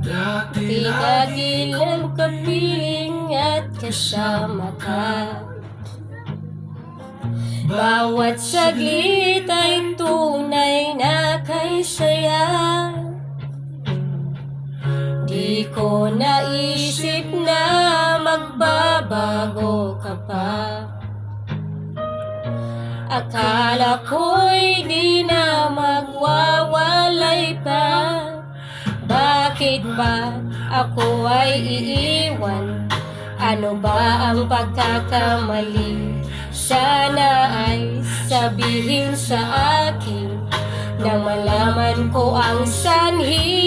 Dati lang kapiling at kasama ka. Bawat saglit ay tunay na kay saya. Di ko naisip na magbabago ka pa. Akala ko'y di na magwawalay pa. Bakit ba ako ay iiwan? Ano ba ang pagkakamali? Sana ay sabihin sa akin nang malaman ko ang sanhi.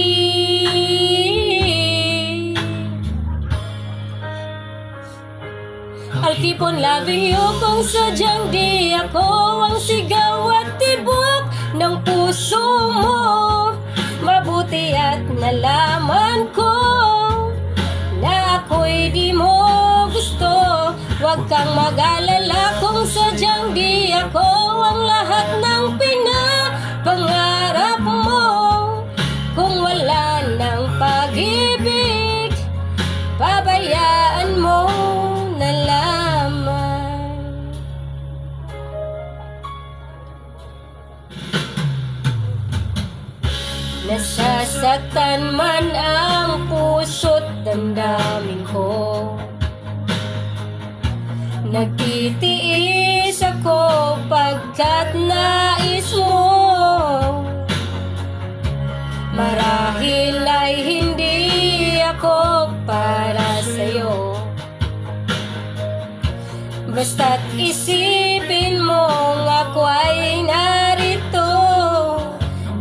I'll keep on loving you kung sadyang di ako ang sigaw at tibok ng puso mo. Mabuti at nalaman ko na ako'y di mo gusto. Huwag kang mag-alala kung sadyang di ako ang lahat ng pinapangarap mo. Kung wala ng pag-ibig, pabayaan mo na lamang. Nasasaktan man ang puso't damdamin ko. Nagtitiis ako pagkat nais mo. Marahil ay hindi ako para sa'yo. Basta't isipin mong ako ay narito.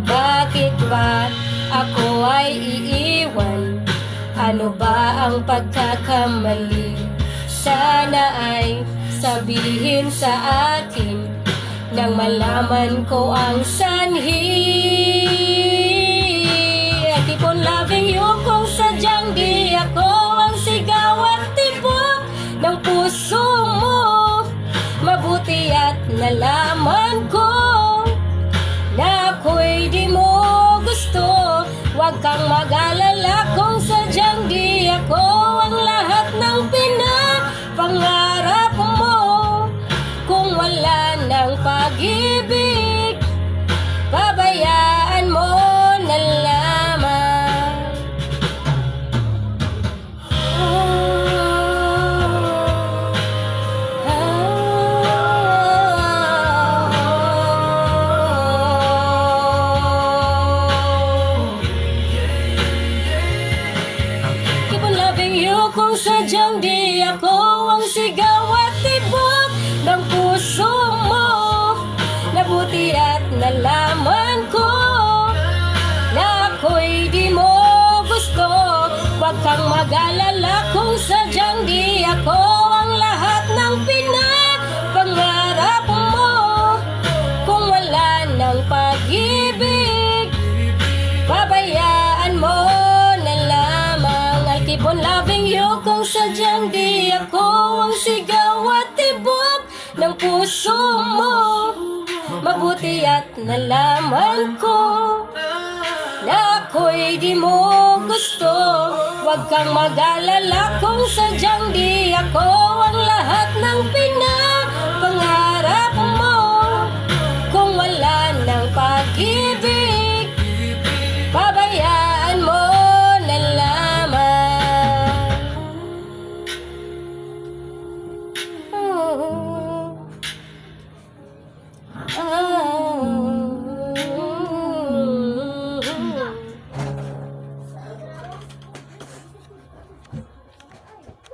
Bakit ba ako ay iiwan? Ano ba ang pagkakamali? Sana ay sabihin sa akin nang malaman ko ang sanhi. I keep on loving you kung sadyang di ako ang sigaw at tibok ng puso mo. Mabuti at nalaman ko na ako'y di mo gusto. Huwag kang mag-alala kung sadyang di ako ang lahat ng pinapangarap mo. Kung wala ng pag-ibig, pabayaan mo na lamang. Kung sadyang di ako ang sigaw at tibok ng puso mo. Nabuti at nalaman ko na ako'y di mo gusto. Huwag kang mag-alala kung sadyang di ako ang lahat ng pinapangarap mo. Kung wala ng pag-ibig, pabayaan mo na lamang. I'll keep on loving you kung sadyang di ako ang sigaw at tibok ng puso mo. Mabuti at nalaman ko na ako'y di mo gusto. Huwag kang mag-alala kung sadyang di ako ang lahat ng pinapangarap